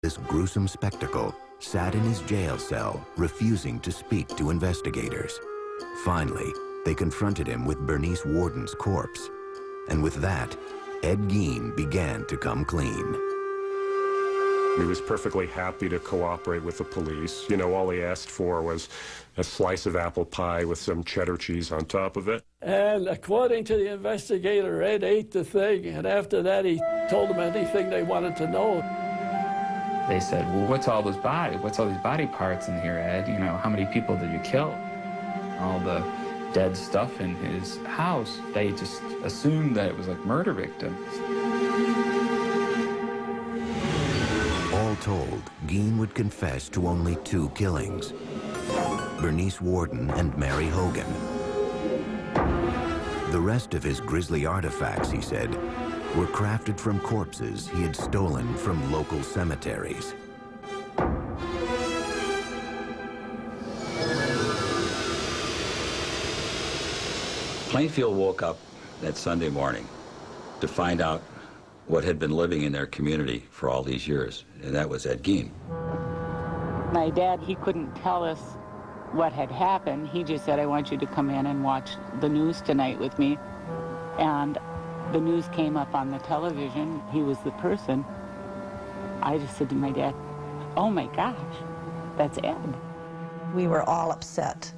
this gruesome spectacle, sat in his jail cell, refusing to speak to investigators. Finally, they confronted him with Bernice Worden's corpse. And with that, Ed Gein began to come clean. He was perfectly happy to cooperate with the police. You know, all he asked for was a slice of apple pie with some cheddar cheese on top of it. And according to the investigator, Ed ate the thing, and after that he told them anything they wanted to know. They said, well, what's all these body parts in here, Ed? You know, how many people did you kill? All the dead stuff in his house, they just assumed that it was like murder victims. All told, Gein would confess to only 2 killings: Bernice Worden and Mary Hogan. The rest of his grisly artifacts, he said, were crafted from corpses he had stolen from local cemeteries. Plainfield woke up that Sunday morning to find out what had been living in their community for all these years, and that was Ed Gein. My dad, he couldn't tell us what had happened. He just said, I want you to come in and watch the news tonight with me. And the news came up on the television. He was the person. I just said to my dad, oh my gosh, that's Ed. We were all upset.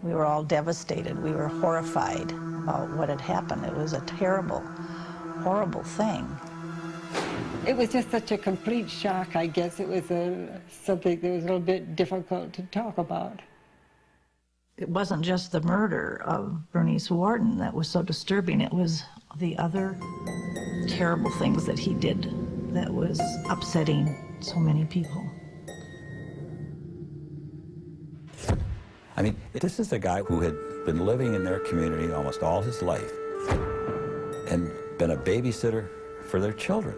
We were all devastated. We were horrified about what had happened. It was a terrible, horrible thing. It was just such a complete shock, I guess. It was something that was a little bit difficult to talk about. It wasn't just the murder of Bernice Worden that was so disturbing. It was the other terrible things that he did that was upsetting so many people. I mean, this is a guy who had been living in their community almost all his life and been a babysitter for their children,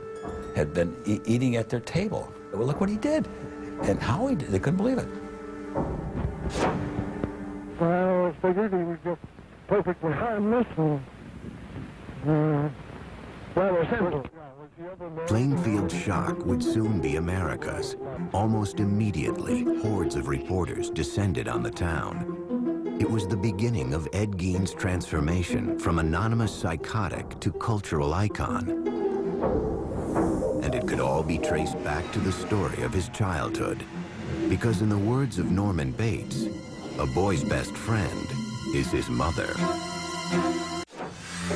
had been eating at their table. Well, look what he did and how he did. They couldn't believe it. Well, I figured he was just perfectly harmless and rather simple. Plainfield's shock would soon be America's. Almost immediately, hordes of reporters descended on the town. It was the beginning of Ed Gein's transformation from anonymous psychotic to cultural icon. And it could all be traced back to the story of his childhood. Because in the words of Norman Bates, a boy's best friend is his mother.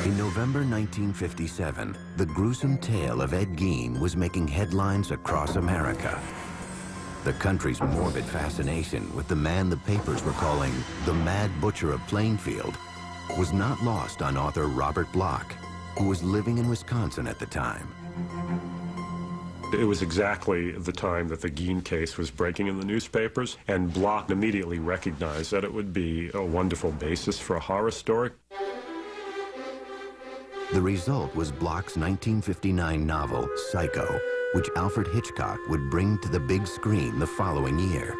In November 1957, the gruesome tale of Ed Gein was making headlines across America. The country's morbid fascination with the man the papers were calling the Mad Butcher of Plainfield was not lost on author Robert Bloch, who was living in Wisconsin at the time. It was exactly the time that the Gein case was breaking in the newspapers, and Bloch immediately recognized that it would be a wonderful basis for a horror story. The result was Bloch's 1959 novel, Psycho, which Alfred Hitchcock would bring to the big screen the following year.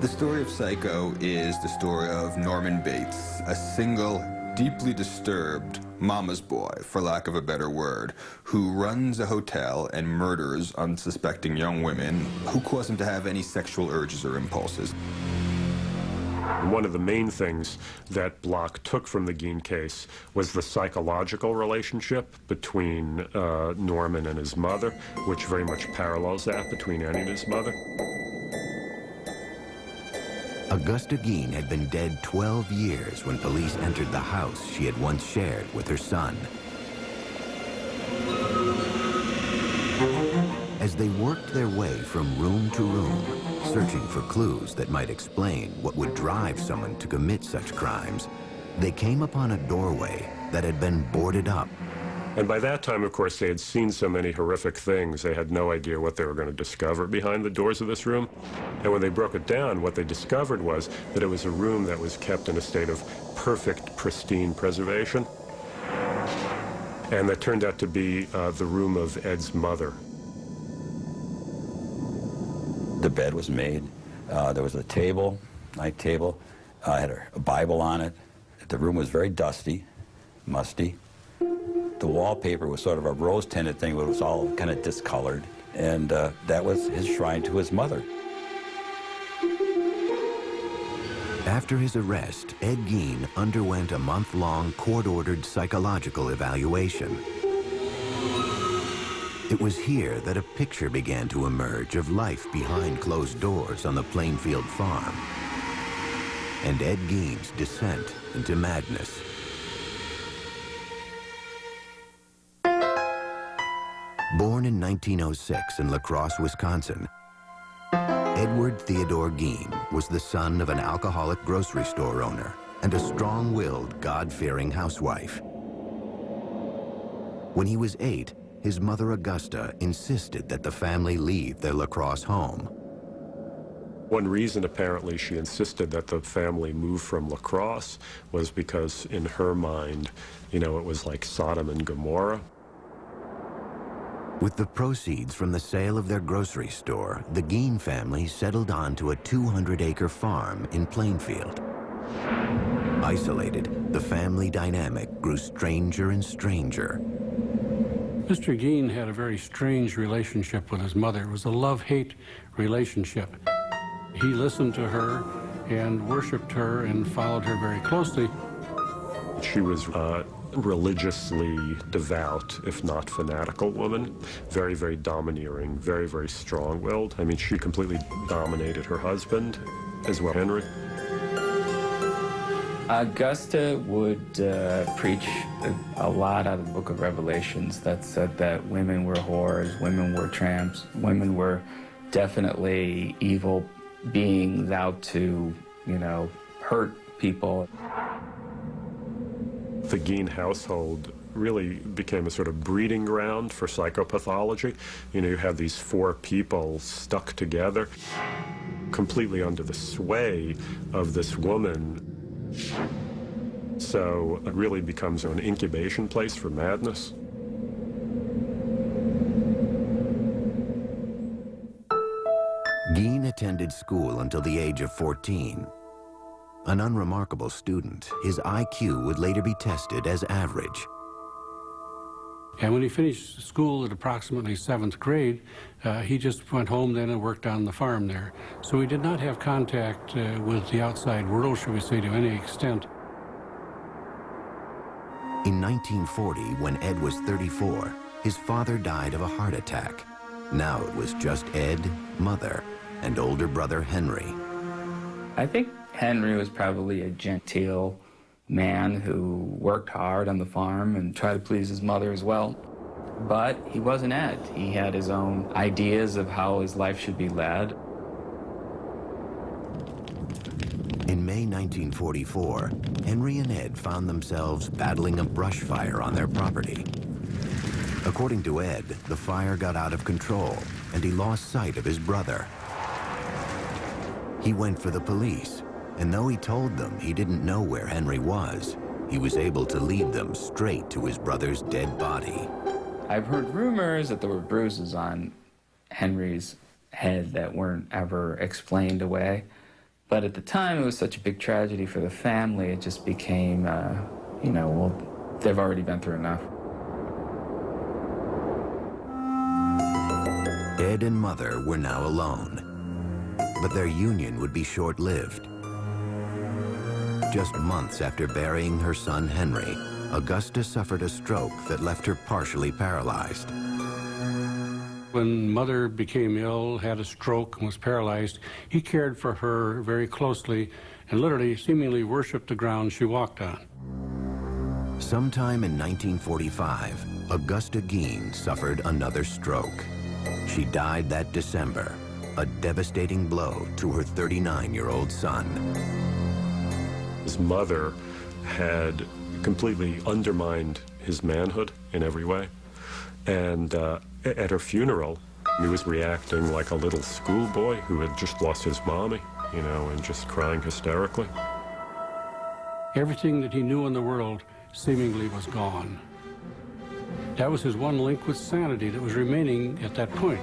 The story of Psycho is the story of Norman Bates, a single, deeply disturbed mama's boy, for lack of a better word, who runs a hotel and murders unsuspecting young women who cause him to have any sexual urges or impulses. One of the main things that Bloch took from the Gein case was the psychological relationship between Norman and his mother, which very much parallels that between Annie and his mother. Augusta Gein had been dead 12 years when police entered the house she had once shared with her son. As they worked their way from room to room, searching for clues that might explain what would drive someone to commit such crimes, they came upon a doorway that had been boarded up. And by that time, of course, they had seen so many horrific things, they had no idea what they were going to discover behind the doors of this room. And when they broke it down, what they discovered was that it was a room that was kept in a state of perfect, pristine preservation. And that turned out to be the room of Ed's mother. The bed was made. There was a table, night table. Had a Bible on it. The room was very dusty, musty. The wallpaper was sort of a rose-tinted thing, but it was all kind of discolored. and that was his shrine to his mother. After his arrest, Ed Gein underwent a month-long court-ordered psychological evaluation. It was here that a picture began to emerge of life behind closed doors on the Plainfield farm, and Ed Gein's descent into madness. Born in 1906 in La Crosse, Wisconsin, Edward Theodore Gein was the son of an alcoholic grocery store owner and a strong-willed, God-fearing housewife. When he was 8, his mother Augusta insisted that the family leave their La Crosse home. One reason, apparently, she insisted that the family move from La Crosse was because, in her mind, you know, it was like Sodom and Gomorrah. With the proceeds from the sale of their grocery store, the Gein family settled onto a 200-acre farm in Plainfield. Isolated, the family dynamic grew stranger and stranger. Mr. Gein had a very strange relationship with his mother. It was a love-hate relationship. He listened to her and worshipped her and followed her very closely. She was religiously devout, if not fanatical woman. Very, very domineering, very, very strong-willed. I mean, she completely dominated her husband as well, Henry. Augusta would preach a lot out of the book of Revelations that said that women were whores, women were tramps, women were definitely evil beings out to, you know, hurt people. The Gein household really became a sort of breeding ground for psychopathology. You know, you have these 4 people stuck together, completely under the sway of this woman. So it really becomes an incubation place for madness. Gein attended school until the age of 14. An unremarkable student, his IQ would later be tested as average. And when he finished school at approximately 7th grade, he just went home then and worked on the farm there. So he did not have contact with the outside world, shall we say, to any extent. In 1940, when Ed was 34, his father died of a heart attack. Now it was just Ed, mother, and older brother Henry. I think Henry was probably a genteel man who worked hard on the farm and tried to please his mother as well. But he wasn't Ed. He had his own ideas of how his life should be led. In May 1944, Henry and Ed found themselves battling a brush fire on their property. According to Ed, the fire got out of control and he lost sight of his brother. He went for the police, and though he told them he didn't know where Henry was, he was able to lead them straight to his brother's dead body. I've heard rumors that there were bruises on Henry's head that weren't ever explained away. But at the time, it was such a big tragedy for the family, it just became, you know, well, they've already been through enough. Ed and Mother were now alone, but their union would be short-lived. Just months after burying her son Henry, Augusta suffered a stroke that left her partially paralyzed. When Mother became ill, had a stroke, and was paralyzed, he cared for her very closely and literally seemingly worshipped the ground she walked on. Sometime in 1945, Augusta Gein suffered another stroke. She died that December, a devastating blow to her 39-year-old son. His mother had completely undermined his manhood in every way. And at her funeral, he was reacting like a little schoolboy who had just lost his mommy, you know, and just crying hysterically. Everything that he knew in the world seemingly was gone. That was his one link with sanity that was remaining at that point.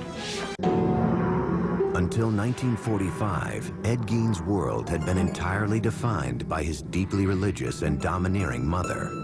Until 1945, Ed Gein's world had been entirely defined by his deeply religious and domineering mother.